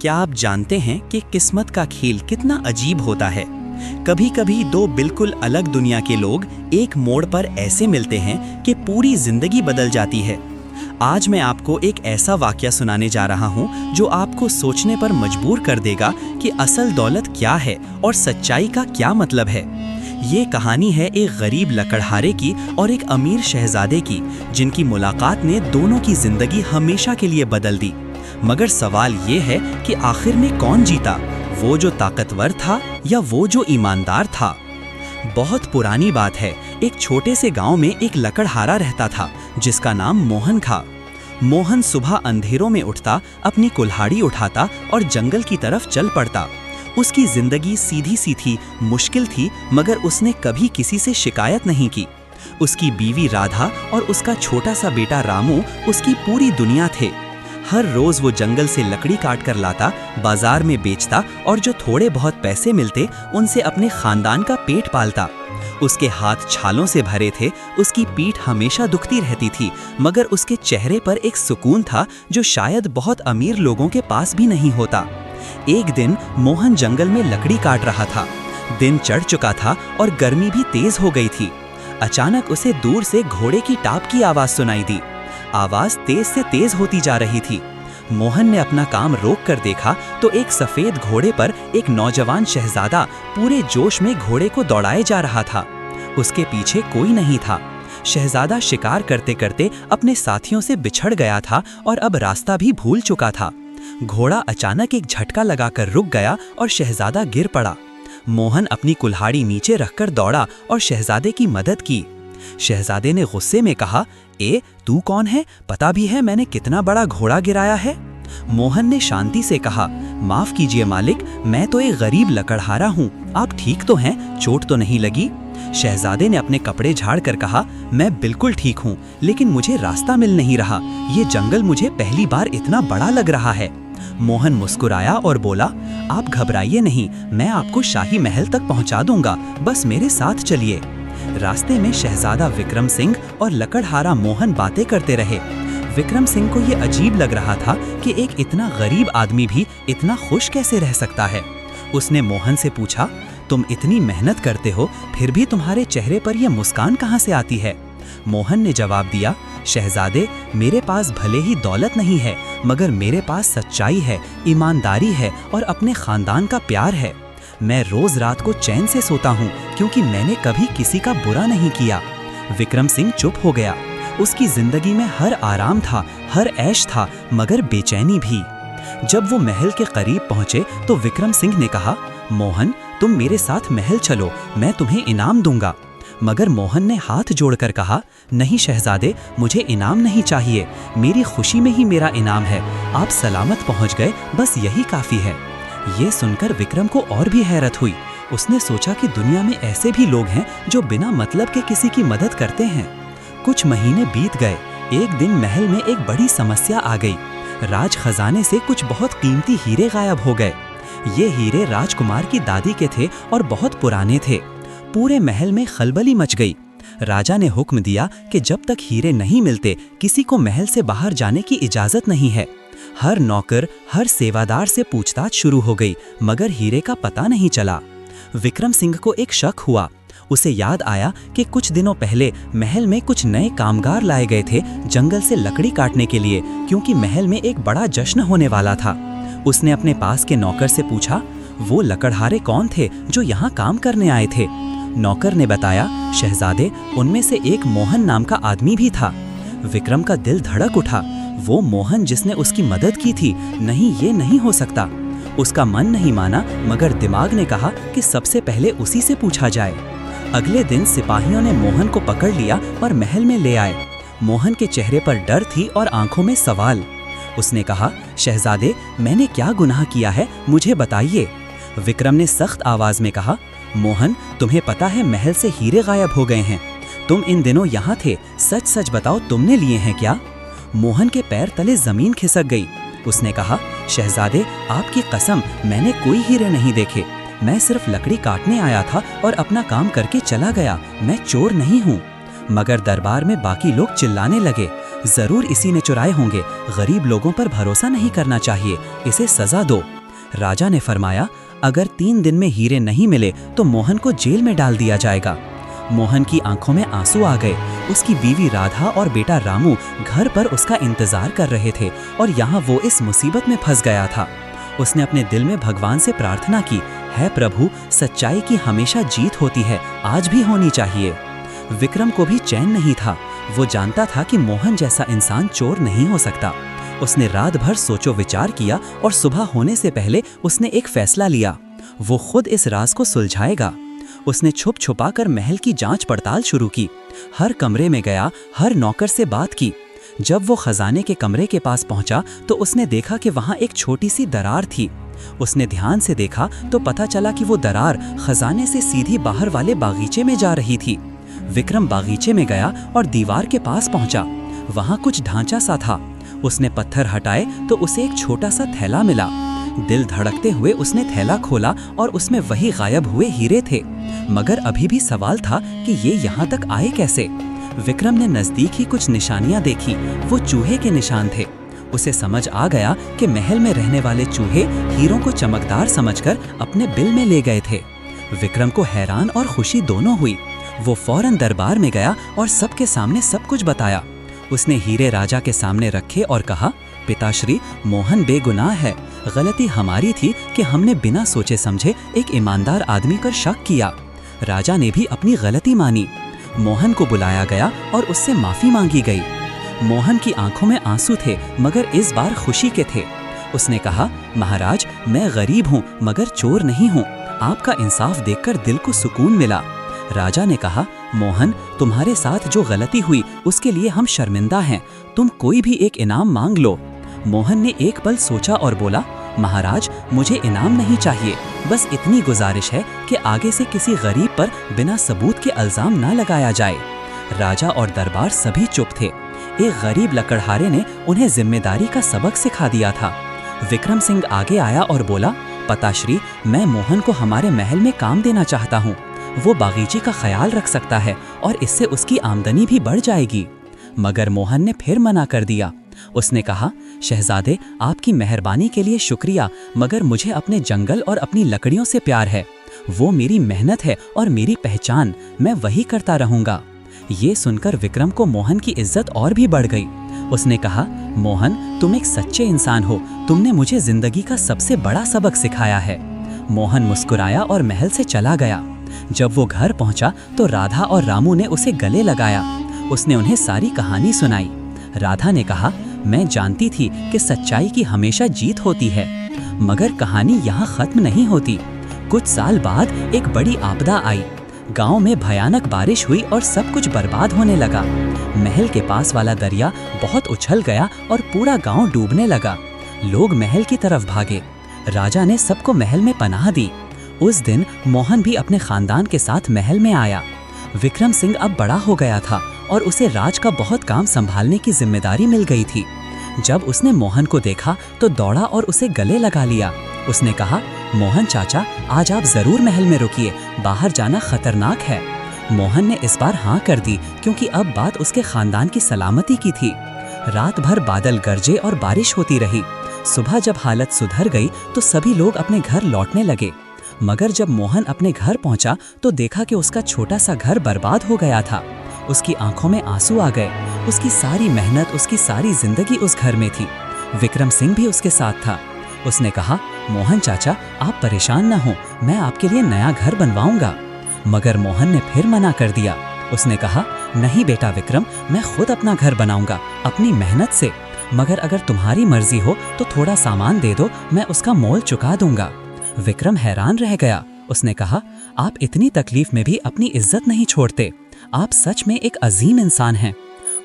क्या आप जानते हैं कि किस्मत का खेल कितना अजीब होता है। कभी कभी दो बिल्कुल अलग दुनिया के लोग एक मोड़ पर ऐसे मिलते हैं कि पूरी जिंदगी बदल जाती है। आज मैं आपको एक ऐसा वाकया सुनाने जा रहा हूं जो आपको सोचने पर मजबूर कर देगा कि असल दौलत क्या है और सच्चाई का क्या मतलब है। ये कहानी है एक गरीब लकड़हारे की और एक अमीर शहजादे की, जिनकी मुलाकात ने दोनों की जिंदगी हमेशा के लिए बदल दी। मगर सवाल ये है कि आखिर में कौन जीता, वो जो ताकतवर था या वो जो ईमानदार था। बहुत पुरानी बात है, एक छोटे से गांव में एक लकड़हारा रहता था जिसका नाम मोहन था। मोहन सुबह अंधेरों में उठता, अपनी कुल्हाड़ी उठाता और जंगल की तरफ चल पड़ता। उसकी जिंदगी सीधी सी थी, मुश्किल थी, मगर उसने कभी किसी से शिकायत नहीं की। उसकी बीवी राधा और उसका छोटा सा बेटा रामू उसकी पूरी दुनिया थे। हर रोज वो जंगल से लकड़ी काट कर लाता, बाजार में बेचता और जो थोड़े बहुत पैसे मिलते उनसे अपने खानदान का पेट पालता। उसके हाथ छालों से भरे थे, उसकी पीठ हमेशा दुखती रहती थी, मगर उसके चेहरे पर एक सुकून था जो शायद बहुत अमीर लोगों के पास भी नहीं होता। एक दिन मोहन जंगल में लकड़ी काट रहा था। दिन चढ़ चुका था और गर्मी भी तेज हो गई थी। अचानक उसे दूर से घोड़े की टाप की आवाज सुनाई दी। आवाज तेज से तेज होती जा रही थी। मोहन ने अपना काम रोक कर देखा तो एक सफेद घोड़े पर एक नौजवान शहजादा पूरे जोश में घोड़े को दौड़ाए जा रहा था। उसके पीछे कोई नहीं था। शहजादा शिकार करते करते अपने साथियों से बिछड़ गया था और अब रास्ता भी भूल चुका था। घोड़ा अचानक एक झटका लगाकर रुक गया और शहजादा गिर पड़ा। मोहन अपनी कुल्हाड़ी नीचे रखकर दौड़ा और शहजादे की मदद की। शहजादे ने गुस्से में कहा, तू कौन है? पता भी है मैंने कितना बड़ा घोड़ा गिराया है? मोहन ने शांति से कहा, माफ कीजिए मालिक, मैं तो एक गरीब लकड़हारा हूँ। आप ठीक तो हैं? चोट तो नहीं लगी? शहजादे ने अपने कपड़े झाड़ कर कहा, मैं बिल्कुल ठीक हूँ, लेकिन मुझे रास्ता मिल नहीं रहा। ये जंगल मुझे पहली बार इतना बड़ा लग रहा है। मोहन मुस्कुराया और बोला, आप घबराइए नहीं, मैं आपको शाही महल तक पहुँचा दूंगा, बस मेरे साथ चलिए। रास्ते में शहजादा विक्रम सिंह और लकड़हारा मोहन बातें करते रहे। विक्रम सिंह को ये अजीब लग रहा था कि एक इतना गरीब आदमी भी इतना खुश कैसे रह सकता है। उसने मोहन से पूछा, तुम इतनी मेहनत करते हो, फिर भी तुम्हारे चेहरे पर यह मुस्कान कहाँ से आती है? मोहन ने जवाब दिया, शहजादे, मेरे पास भले ही दौलत नहीं है, मगर मेरे पास सच्चाई है, ईमानदारी है और अपने खानदान का प्यार है। मैं रोज रात को चैन से सोता हूँ क्योंकि मैंने कभी किसी का बुरा नहीं किया। विक्रम सिंह चुप हो गया। उसकी जिंदगी में हर आराम था, हर ऐश था, मगर बेचैनी भी। जब वो महल के करीब पहुंचे तो विक्रम सिंह ने कहा, मोहन, तुम मेरे साथ महल चलो, मैं तुम्हें इनाम दूंगा। मगर मोहन ने हाथ जोड़कर कहा, नहीं शहजादे, मुझे इनाम नहीं चाहिए, मेरी खुशी में ही मेरा इनाम है। आप सलामत पहुंच गए, बस यही काफी है। ये सुनकर विक्रम को और भी हैरत हुई। उसने सोचा कि दुनिया में ऐसे भी लोग हैं जो बिना मतलब के किसी की मदद करते हैं। कुछ महीने बीत गए। एक दिन महल में एक बड़ी समस्या आ गई। राज खजाने से कुछ बहुत कीमती हीरे गायब हो गए। ये हीरे राजकुमार की दादी के थे और बहुत पुराने थे। पूरे महल में खलबली मच गई। राजा ने हुक्म दिया कि जब तक हीरे नहीं मिलते किसी को महल से बाहर जाने की इजाजत नहीं है। हर नौकर, हर सेवादार से पूछताछ शुरू हो गई, मगर हीरे का पता नहीं चला। विक्रम सिंह को एक शक हुआ। उसे याद आया कि कुछ दिनों पहले महल में कुछ नए कामगार लाए गए थे जंगल से लकड़ी काटने के लिए, क्योंकि महल में एक बड़ा जश्न होने वाला था। उसने अपने पास के नौकर से पूछा, वो लकड़हारे कौन थे जो यहाँ काम करने आए थे? नौकर ने बताया, शहजादे, उनमें से एक मोहन नाम का आदमी भी था। विक्रम का दिल धड़क उठा। वो मोहन जिसने उसकी मदद की थी? नहीं, ये नहीं हो सकता। उसका मन नहीं माना, मगर दिमाग ने कहा कि सबसे पहले उसी से पूछा जाए। अगले दिन सिपाहियों ने मोहन को पकड़ लिया और महल में ले आए। मोहन के चेहरे पर डर थी और आंखों में सवाल। उसने कहा, शहजादे, मैंने क्या गुनाह किया है, मुझे बताइए। विक्रम ने सख्त आवाज में कहा, मोहन, तुम्हें पता है महल से हीरे गायब हो गए हैं। तुम इन दिनों यहाँ थे, सच सच बताओ, तुमने लिए हैं क्या? मोहन के पैर तले जमीन खिसक गई। उसने कहा, शहजादे, आपकी कसम, मैंने कोई हीरे नहीं देखे। मैं सिर्फ लकड़ी काटने आया था और अपना काम करके चला गया। मैं चोर नहीं हूँ। मगर दरबार में बाकी लोग चिल्लाने लगे, जरूर इसी ने चुराए होंगे। गरीब लोगों पर भरोसा नहीं करना चाहिए, इसे सजा दो। राजा ने फरमाया, अगर 3 दिन में हीरे नहीं मिले तो मोहन को जेल में डाल दिया जाएगा। मोहन की आंखों में आंसू आ गए। उसकी बीवी राधा और बेटा रामू घर पर उसका इंतजार कर रहे थे और यहाँ वो इस मुसीबत में फंस गया था। उसने अपने दिल में भगवान से प्रार्थना की, है प्रभु, सच्चाई की हमेशा जीत होती है, आज भी होनी चाहिए। विक्रम को भी चैन नहीं था। वो जानता था कि मोहन जैसा इंसान चोर नहीं हो सकता। उसने रात भर सोचो विचार किया और सुबह होने से पहले उसने एक फैसला लिया। वो खुद इस राज को सुलझाएगा। उसने छुप छुपा कर महल की जांच पड़ताल शुरू की। हर कमरे में गया, हर नौकर से बात की। जब वो खजाने के कमरे के पास पहुंचा तो उसने देखा कि वहां एक छोटी सी दरार थी। उसने ध्यान से देखा तो पता चला कि वो दरार खजाने से सीधी बाहर वाले बागीचे में जा रही थी। विक्रम बागीचे में गया और दीवार के पास पहुंचा। वहां कुछ ढांचा सा था। उसने पत्थर हटाए तो उसे एक छोटा सा थैला मिला। दिल धड़कते हुए उसने थैला खोला और उसमें वही गायब हुए हीरे थे। मगर अभी भी सवाल था कि ये यहाँ तक आए कैसे। विक्रम ने नजदीक ही कुछ निशानियां देखी। वो चूहे के निशान थे। उसे समझ आ गया कि महल में रहने वाले चूहे हीरों को चमकदार समझकर अपने बिल में ले गए थे। विक्रम को हैरान और खुशी दोनों हुई। वो फौरन दरबार में गया और सबके सामने सब कुछ बताया। उसने हीरे राजा के सामने रखे और कहा, पिताश्री, मोहन बेगुनाह है। गलती हमारी थी कि हमने बिना सोचे समझे एक ईमानदार आदमी पर शक किया। राजा ने भी अपनी गलती मानी। मोहन को बुलाया गया और उससे माफी मांगी गई। मोहन की आंखों में आंसू थे मगर इस बार खुशी के थे। उसने कहा, महाराज, मैं गरीब हूँ मगर चोर नहीं हूँ। आपका इंसाफ देखकर दिल को सुकून मिला। राजा ने कहा, मोहन, तुम्हारे साथ जो गलती हुई उसके लिए हम शर्मिंदा हैं। तुम कोई भी एक इनाम मांग लो। मोहन ने एक पल सोचा और बोला, महाराज, मुझे इनाम नहीं चाहिए। बस इतनी गुजारिश है कि आगे से किसी गरीब पर बिना सबूत के इल्जाम ना लगाया जाए। राजा और दरबार सभी चुप थे। एक गरीब लकड़हारे ने उन्हें जिम्मेदारी का सबक सिखा दिया था। विक्रम सिंह आगे आया और बोला, पताश्री, मैं मोहन को हमारे महल में काम देना चाहता हूँ। वो बागीचे का ख्याल रख सकता है और इससे उसकी आमदनी भी बढ़ जाएगी। मगर मोहन ने फिर मना कर दिया। उसने कहा, शहजादे, आपकी मेहरबानी के लिए शुक्रिया, मगर मुझे अपने जंगल और अपनी लकड़ियों से प्यार है। वो मेरी मेहनत है और मेरी पहचान, मैं वही करता रहूंगा। ये सुनकर विक्रम को मोहन की इज्जत और भी बढ़ गई। उसने कहा, मोहन, तुम एक सच्चे इंसान हो। तुमने मुझे जिंदगी का सबसे बड़ा सबक सिखाया है। मोहन मुस्कुराया और महल से चला गया। जब वो घर पहुंचा तो राधा और रामू ने उसे गले लगाया। उसने उन्हें सारी कहानी सुनाई। राधा ने कहा, मैं जानती थी कि सच्चाई की हमेशा जीत होती है, मगर कहानी यहाँ खत्म नहीं होती। कुछ साल बाद एक बड़ी आपदा आई। गांव में भयानक बारिश हुई और सब कुछ बर्बाद होने लगा। महल के पास वाला दरिया बहुत उछल गया और पूरा गांव डूबने लगा। लोग महल की तरफ भागे। राजा ने सबको महल में पनाह दी। उस दिन मोहन भी अपने खानदान के साथ महल में आया। विक्रम सिंह अब बड़ा हो गया था और उसे राज का बहुत काम संभालने की जिम्मेदारी मिल गई थी। जब उसने मोहन को देखा तो दौड़ा और उसे गले लगा लिया। उसने कहा, मोहन चाचा, आज आप जरूर महल में रुकिए, बाहर जाना खतरनाक है। मोहन ने इस बार हाँ कर दी क्योंकि अब बात उसके खानदान की सलामती की थी। रात भर बादल गरजे और बारिश होती रही। सुबह जब हालत सुधर गई तो सभी लोग अपने घर लौटने लगे। मगर जब मोहन अपने घर पहुंचा तो देखा कि उसका छोटा सा घर बर्बाद हो गया था। उसकी आंखों में आंसू आ गए। उसकी सारी मेहनत, उसकी सारी जिंदगी उस घर में थी। विक्रम सिंह भी उसके साथ था। उसने कहा, मोहन चाचा, आप परेशान न हो, मैं आपके लिए नया घर बनवाऊंगा। मगर मोहन ने फिर मना कर दिया। उसने कहा, नहीं बेटा विक्रम, मैं खुद अपना घर बनाऊंगा अपनी मेहनत से। मगर अगर तुम्हारी मर्जी हो तो थोड़ा सामान दे दो, मैं उसका मोल चुका दूंगा। विक्रम हैरान रह गया। उसने कहा, आप इतनी तकलीफ में भी अपनी इज्जत नहीं छोड़ते। आप सच में एक अजीम इंसान हैं।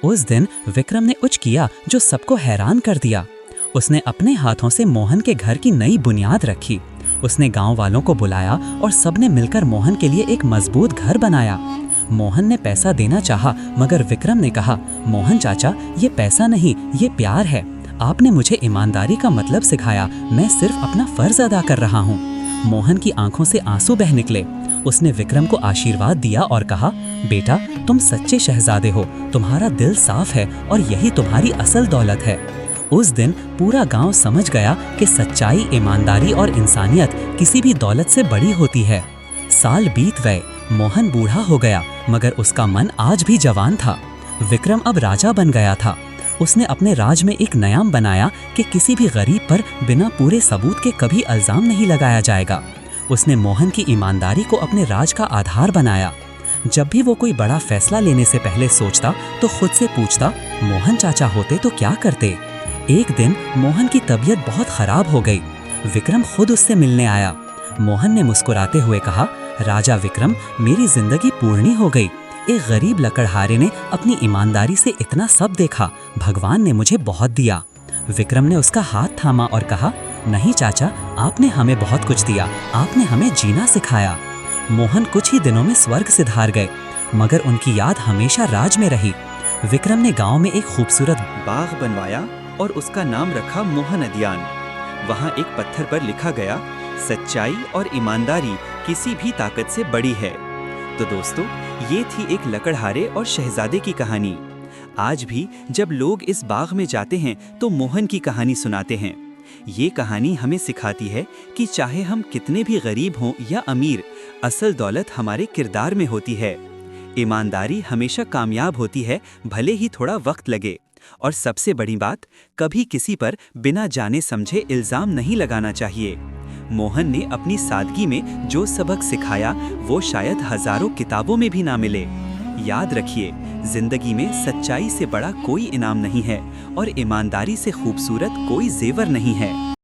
उस दिन विक्रम ने कुछ किया जो सबको हैरान कर दिया। उसने अपने हाथों से मोहन के घर की नई बुनियाद रखी। उसने गांव वालों को बुलाया और सबने मिलकर मोहन के लिए एक मजबूत घर बनाया। मोहन ने पैसा देना चाहा मगर विक्रम ने कहा, मोहन चाचा, ये पैसा नहीं, ये प्यार है। आपने मुझे ईमानदारी का मतलब सिखाया, मैं सिर्फ अपना फर्ज अदा कर रहा हूँ। मोहन की आंखों से आंसू बह निकले। उसने विक्रम को आशीर्वाद दिया और कहा, बेटा तुम सच्चे शहजादे हो, तुम्हारा दिल साफ है और यही तुम्हारी असल दौलत है। उस दिन पूरा गांव समझ गया कि सच्चाई, ईमानदारी और इंसानियत किसी भी दौलत से बड़ी होती है। साल बीत गए, मोहन बूढ़ा हो गया मगर उसका मन आज भी जवान था। विक्रम अब राजा बन गया था। उसने अपने राज में एक नियम बनाया कि किसी भी गरीब पर बिना पूरे सबूत के कभी इल्जाम नहीं लगाया जाएगा। उसने मोहन की ईमानदारी को अपने राज का आधार बनाया। जब भी वो कोई बड़ा फैसला लेने से पहले सोचता तो खुद से पूछता, मोहन चाचा होते तो क्या करते। एक दिन मोहन की तबीयत बहुत खराब हो गई। विक्रम खुद उससे मिलने आया। मोहन ने मुस्कुराते हुए कहा, राजा विक्रम, मेरी जिंदगी पूर्णी हो गई। एक गरीब लकड़हारे ने अपनी ईमानदारी से इतना सब देखा, भगवान ने मुझे बहुत दिया। विक्रम ने उसका हाथ थामा और कहा, नहीं चाचा, आपने हमें बहुत कुछ दिया, आपने हमें जीना सिखाया। मोहन कुछ ही दिनों में स्वर्ग सिधार गए, मगर उनकी याद हमेशा राज में रही। विक्रम ने गांव में एक खूबसूरत बाग बनवाया और उसका नाम रखा मोहन उद्यान। वहाँ एक पत्थर पर लिखा गया, सच्चाई और ईमानदारी किसी भी ताकत से बड़ी है। तो दोस्तों, ये थी एक लकड़हारे और शहजादे की कहानी। आज भी जब लोग इस बाग में जाते हैं तो मोहन की कहानी सुनाते हैं। ये कहानी हमें सिखाती है कि चाहे हम कितने भी गरीब हों या अमीर, असल दौलत हमारे किरदार में होती है। ईमानदारी हमेशा कामयाब होती है, भले ही थोड़ा वक्त लगे। और सबसे बड़ी बात, कभी किसी पर बिना जाने समझे इल्जाम नहीं लगाना चाहिए। मोहन ने अपनी सादगी में जो सबक सिखाया वो शायद हजारों किताबों में भी ना मिले। याद रखिए, जिंदगी में सच्चाई से बड़ा कोई इनाम नहीं है और ईमानदारी से खूबसूरत कोई जेवर नहीं है।